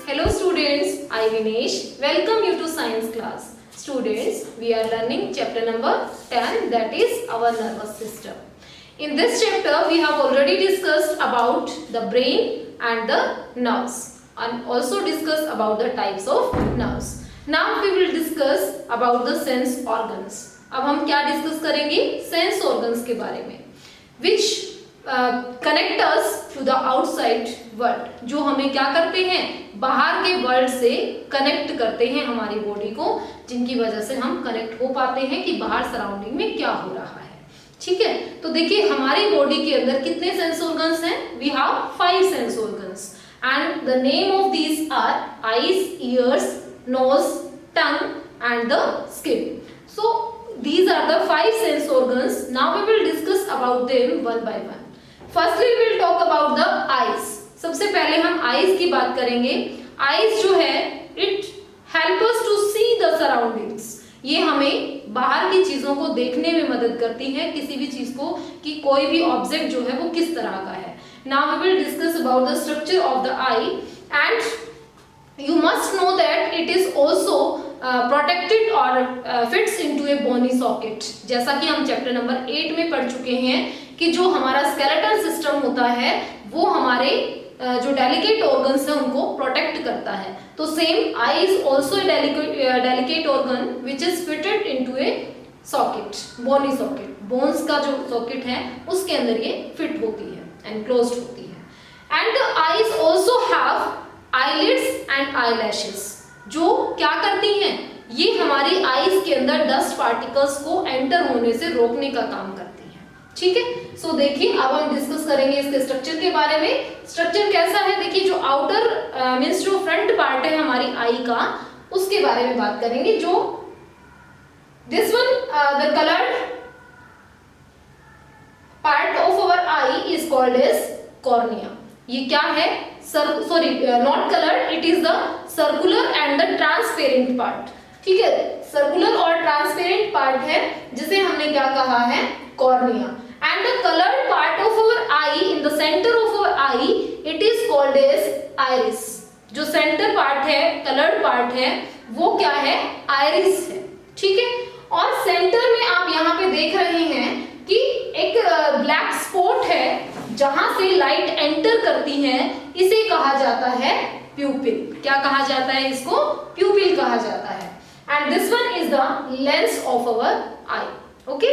Hello students, I Vinesh. Welcome you to science class. Students, we are learning chapter number 10, that is our nervous system. In this chapter we have already discussed about the brain and the nerves and also discussed about the types of nerves. Now we will discuss about the sense organs. अब हम क्या discuss करेंगे? Sense organs के बारे में, which connect us to the outside world, जो हमें क्या करते हैं, बाहर के वर्ल्ड से कनेक्ट करते हैं हमारी बॉडी को, जिनकी वजह से हम कनेक्ट हो पाते हैं कि बाहर सराउंडिंग में क्या हो रहा है। ठीक है, तो देखिए हमारी बॉडी के अंदर कितने सेंस ऑर्गन्स हैं? We have 5 sense organs and the name of these are eyes, ears, nose, tongue and the skin. So these are the 5 sense organs. Now we will discuss about them one by one. Firstly we will talk about the eyes. सबसे पहले हम eyes की बात करेंगे. Eyes जो है it help us to see the surroundings. ये हमें बाहर की चीजों को देखने में मदद करती है, किसी भी चीज को कि कोई भी ऑब्जेक्ट जो है वो किस तरह का है. Now we will discuss about the structure of the eye and you must know that it is also protected or fits into a bony socket. जैसा कि हम चैप्टर नंबर 8 में पढ़ चुके हैं कि जो हमारा स्केलेटल सिस्टम होता है वो हमारे जो डेलिकेट ऑर्गन्स हैं उनको प्रोटेक्ट करता है. तो same eye is also delicate organ which is fitted into a socket, bony socket. Bones का जो सॉकेट है उसके अंदर ये फिट होती है एंड क्लोज्ड होती है. And the eyes also have eyelids and eyelashes, जो क्या करती हैं, ये हमारी आईज के अंदर डस्ट पार्टिकल्स को एंटर होने से रोकने का काम करती हैं. ठीक है, सो देखिए अब हम डिस्कस करेंगे इसके स्ट्रक्चर के बारे में. स्ट्रक्चर कैसा है, देखिए जो आउटर मींस जो फ्रंट पार्ट है हमारी आई का, उसके बारे में बात करेंगे. जो this one the coloured part of our eye is called as cornea. ये क्या है, sorry not coloured, it is the circular and the transparent part. ठीक है, सर्कुलर और ट्रांसपेरेंट पार्ट है जिसे हमने क्या कहा है, cornea. And the coloured part of our eye in the centre of our eye it is called as iris. जो सेंटर पार्ट है, कलर्ड पार्ट है, वो क्या है, आइरिस है. ठीक है, और सेंटर में आप यहाँ पे देख रहे हैं कि एक ब्लैक स्पॉट है जहां से लाइट एंटर करती है, इसे कहा जाता है प्यूपिल. क्या कहा जाता है इसको, प्यूपिल कहा जाता है. And this one is the lens of our I. Okay,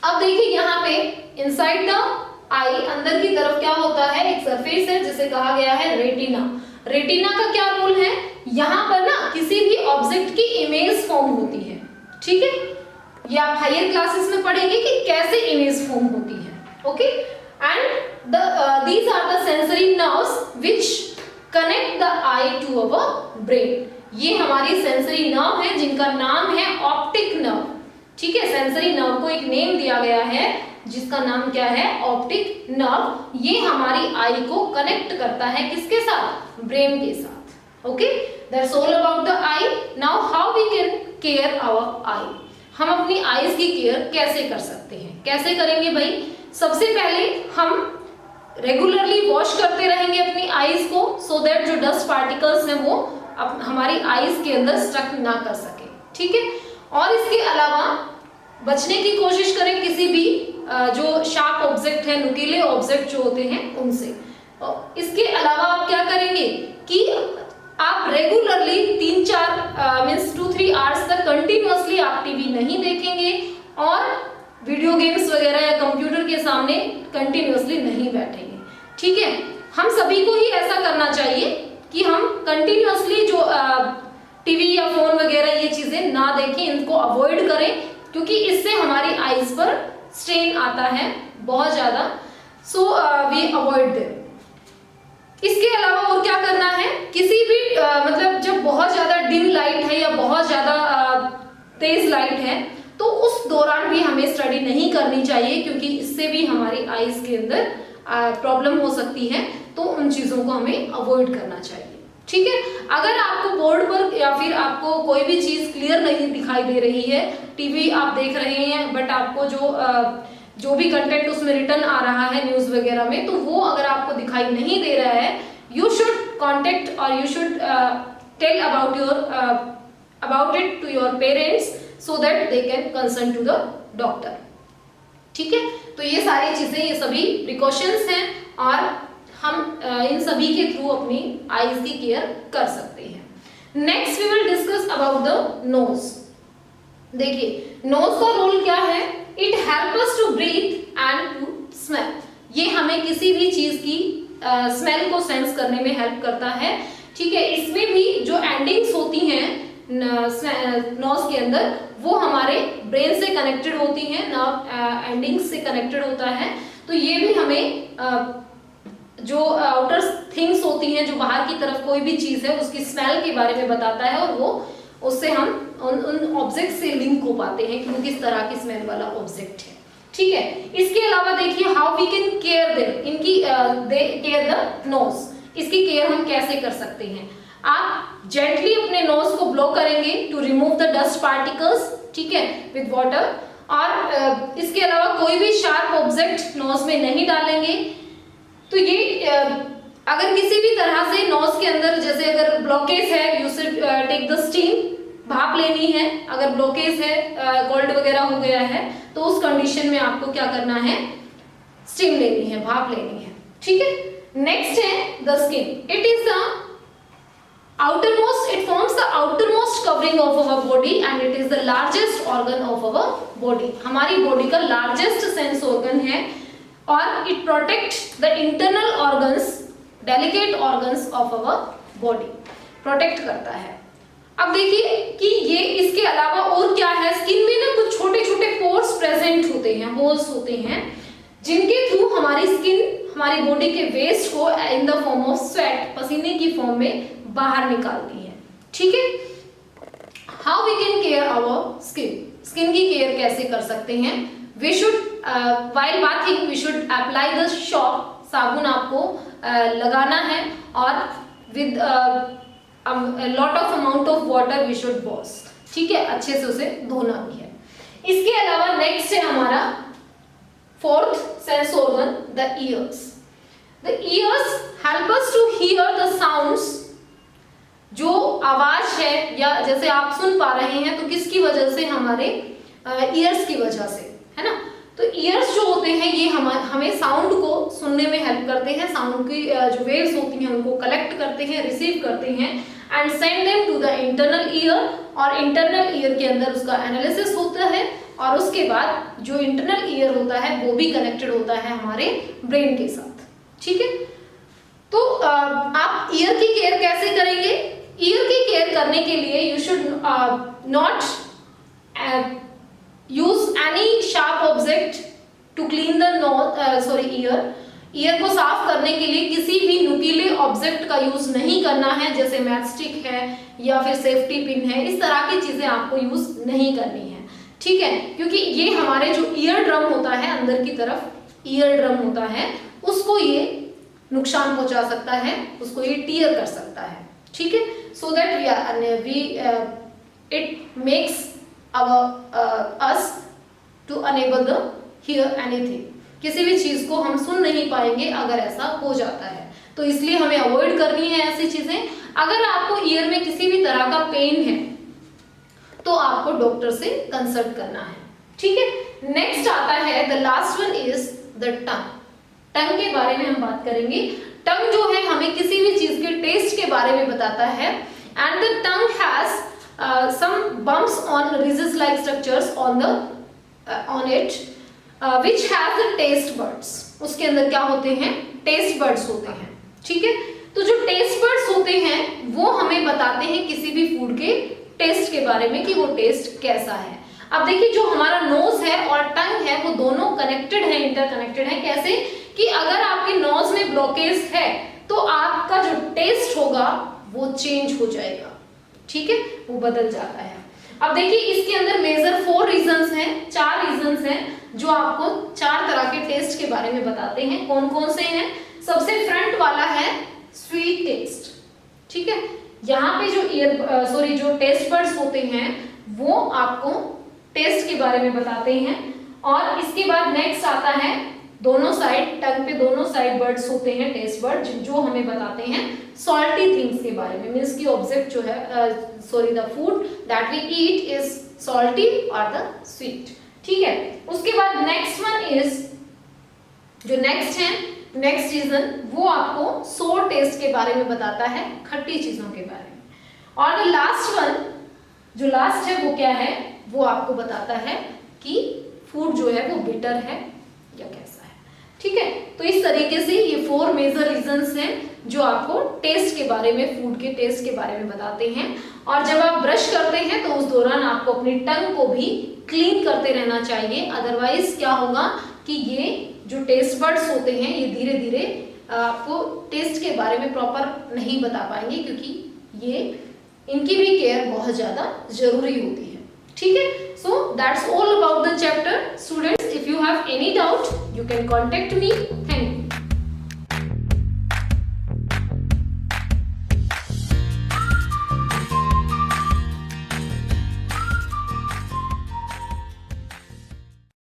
अब देखिए यहाँ पे इनसाइड द आई, अंदर की तरफ क्या होता है, एक सरफेस है जिसे कहा गया है रेटिना. रेटिना का क्या रोल है, यहाँ पर ना किसी भी ऑब्जेक्ट की इमेज फॉर्म होती है. ठीक है, ये आप हायर क्लासेस में पढ़ेंगे कि कैसे इमेज फॉर्म होती है. Okay, and these are the sensory nerves which connect the eye to our brain. ये हमारी सेंसरी नर्व है जिनका नाम है ऑप्टिक नर्व. ठीक है, सेंसरी नर्व को एक नेम दिया गया है जिसका नाम क्या है, ऑप्टिक नर्व. ये हमारी आई को कनेक्ट करता है किसके साथ, ब्रेन के साथ. Okay, that's all about the eye. Now how we can care our eye. हम अपनी आईज की केयर कैसे कर सकते हैं, कैसे करेंगे भाई. सबसे पहले हम रेगुलरली वॉश करते रहेंगे अपनी आईज को, सो दैट जो डस्ट पार्टिकल्स हैं वो हमारी आईज के अंदर स्टक ना कर सके. ठीक है, और इसके अलावा बचने की कोशिश करें किसी भी जो शार्प ऑब्जेक्ट है, नुकीले ऑब्जेक्ट जो होते हैं उनसे. इसके अलावा आप क्या करेंगे कि आप रेगुलरली 3-4 मीन्स 2-3 आवर्स तक कंटिन्यूअसली आप टीवी नहीं देखेंगे और वीडियो गेम्स वगैरह या कंप्यूटर के सामने कंटिन्यूअसली नहीं बैठेंगे. ठीक है, हम सभी को ही ऐसा करना चाहिए कि हम कंटिन्यूअसली जो टीवी या फोन वगैरह ये चीजें ना देखें, इनको अवॉइड करें, क्योंकि इससे हमारी आईज पर स्ट्रेन आता है बहुत ज्यादा. So we avoid them. इसके अलावा और क्या करना है, किसी भी मतलब जब बहुत ज्यादा डिम लाइट है या बहुत ज्यादा तेज लाइट है तो उस दौरान भी हमें स्टडी नहीं करनी चाहिए, क्योंकि इससे भी हमारी आईज के अंदर प्रॉब्लम हो सकती है. तो उन चीजों को हमें अवॉइड करना चाहिए. ठीक है, अगर आपको बोर्ड पर या फिर आपको कोई भी चीज क्लियर नहीं दिखाई दे रही है, टीवी आप देख रहे हैं बट आपको जो भी कंटेंट उसमें रिटर्न आ रहा है न्यूज वगैरह में, तो वो अगर आपको दिखाई नहीं दे रहा है, you should contact or you should tell about it to your parents so that they can consult to the doctor. ठीक है, तो ये सारी चीजें, ये सभी प्रिकॉशंस हैं और हम इन सभी के थ्रू अपनी आईज की केयर कर सकते हैं. Next we will discuss about the nose. देखिए नोज का रोल क्या है. It help us to breathe and to smell. ये हमें किसी भी चीज की स्मेल को सेंस करने में हेल्प करता है. ठीक है, इसमें भी जो एंडिंग्स होती हैं नोज के अंदर वो हमारे ब्रेन से कनेक्टेड होती हैं, नर्व एंडिंग्स से कनेक्टेड होता है. तो ये भी हमें जो आउटर थिंग्स होती हैं, जो बाहर की तरफ कोई भी चीज है उसकी स्मेल के बारे में बताता है और वो उससे हम उन ऑब्जेक्ट से लिंक हो पाते हैं कि वो किस तरह की स्मेल वाला ऑब्जेक्ट है. ठीक है, इसके अलावा देखिए how we can care them. इनकी केयर द नोज, इसकी केयर हम कैसे कर सकते हैं. आप जेंटली अपने नोज को ब्लो करेंगे to remove the dust particles. ठीक है, विद वाटर. और इसके अलावा कोई भी शार्प ऑब्जेक्ट नोज में नहीं डालेंगे. तो ये अगर किसी भी तरह से नोज के अंदर जैसे अगर ब्लॉकेज है, you should take the steam. भाप लेनी है. अगर ब्लॉकेज है, कोल्ड वगैरह हो गया है, तो उस कंडीशन में आपको क्या करना है, स्टीम लेनी है, भाप लेनी है. ठीक है, नेक्स्ट है the skin. It is the outermost, it forms the outermost covering of our body and it is the largest organ of our body. हमारी बॉडी का लार्जेस्ट सेंस ऑर्गन है और it protects the internal organs, delicate organs of our body. Protect करता है. अब देखिए कि ये इसके अलावा और क्या है. स्किन में ना कुछ छोटे छोटे पोर्स प्रेजेंट होते हैं, होल्स होते हैं, जिनके थ्रू हमारी स्किन हमारी बॉडी के वेस्ट को in the form of sweat, पसीने की फॉर्म में बाहर निकालती है. ठीक है, how we can care our skin. Skin की केयर कैसे कर सकते हैं. We should while bathing we should apply the soap. साबुन आपको लगाना है और with lot of amount of water we should wash. ठीक है, अच्छे से उसे धोना भी है. इसके अलावा नेक्स्ट है हमारा fourth sense organ, the ears. The ears help us to hear the sounds. जो आवाज है या जैसे आप सुन पा रहे हैं तो किसकी वजह से, हमारे ईयर्स की वजह से, है ना. तो ईयर्स जो होते हैं ये हमें साउंड को सुनने में हेल्प करते हैं. साउंड की जो वेव्स होती हैं उनको कलेक्ट करते हैं, रिसीव करते हैं and send them to the internal ear. और इंटरनल ईयर के अंदर उसका एनालिसिस होता है और उसके बाद जो इंटरनल ईयर होता है वो भी कनेक्टेड होता है हमारे ब्रेन के साथ. ठीक है, तो आप ईयर की केयर कैसे करेंगे. ईयर की केयर करने के लिए you should not use any sharp object to clean the ear. Ear को साफ करने के लिए किसी भी नुकीले ऑब्जेक्ट का यूज नहीं करना है, जैसे मैचस्टिक है या फिर सेफ्टी पिन है. इस तरह की चीजें आपको यूज नहीं करनी है. ठीक है, क्योंकि ये हमारे जो ईयर ड्रम होता है, अंदर की तरफ ईयर ड्रम होता है, उसको ये नुकसान पहुंचा सकता है, उसको ये टीयर कर सकता है. ठीक है, so that it makes us to unable to hear anything. किसी भी चीज को हम सुन नहीं पाएंगे अगर ऐसा हो जाता है. तो इसलिए हमें अवॉइड करनी है ऐसी चीजें. अगर आपको ईयर में किसी भी तरह का पेन है तो आपको डॉक्टर से कंसल्ट करना है. ठीक है, नेक्स्ट आता है the last one is the tongue. Tongue के बारे में हम बात करेंगे. टंग जो है हमें किसी भी चीज के टेस्ट के बारे में बताता है. And the tongue has some bumps on ridges like structures on it which has the taste buds. उसके अंदर क्या होते हैं, टेस्ट बर्ड्स होते हैं. ठीक है, तो जो टेस्ट बर्ड्स होते हैं वो हमें बताते हैं किसी भी फूड के टेस्ट के बारे में कि वो टेस्ट कैसा है. अब देखिए जो हमारा नोज है और टंग है वो दोनों कनेक्टेड है, इंटरकनेक्टेड है. कैसे कि अगर आपके नोज में ब्लॉकेज है तो आपका जो टेस्ट होगा वो चेंज हो जाएगा. ठीक है, वो बदल जाता है. अब देखिए इसके अंदर मेजर 4 रीजंस हैं, 4 रीजंस हैं जो आपको 4 तरह के टेस्ट के बारे में बताते हैं. कौन कौन से हैं. सबसे फ्रंट वाला है स्वीट टेस्ट. ठीक है, यहाँ पे जो टेस्ट बड्स होते हैं वो आपको टेस्ट के बारे में बताते हैं. और इसके बाद नेक्स्ट आता है दोनों साइड, टंग पे दोनों साइड बर्ड्स होते हैं, टेस्ट बर्ड, जो हमें बताते हैं सॉल्टी थिंग्स के बारे में, मीन्स की ऑब्जेक्ट जो है sorry the food that we eat is salty और द स्वीट। ठीक है, उसके बाद नेक्स्ट वन इज, जो नेक्स्ट है, नेक्स्ट रीजन वो आपको सोर टेस्ट के बारे में बताता है, खट्टी चीजों के बारे में। और द लास्ट वन, जो लास्ट है वो क्या है, वो आपको बताता है कि फूड जो है वो बिटर है या कैसा है। ठीक है, तो इस तरीके से ये 4 मेजर रीजंस हैं जो आपको टेस्ट के बारे में, फूड के टेस्ट के बारे में बताते हैं। और जब आप ब्रश करते हैं तो उस दौरान आपको अपनी टंग को भी क्लीन करते रहना चाहिए, अदरवाइज क्या होगा कि ये जो टेस्ट बर्ड्स होते हैं ये धीरे धीरे आपको टेस्ट के बारे में प्रॉपर नहीं बता पाएंगे, क्योंकि ये इनकी भी केयर बहुत ज्यादा जरूरी होती है। ठीक है, so that's all about the chapter. Students, if you have any doubt you can contact me. Thank you.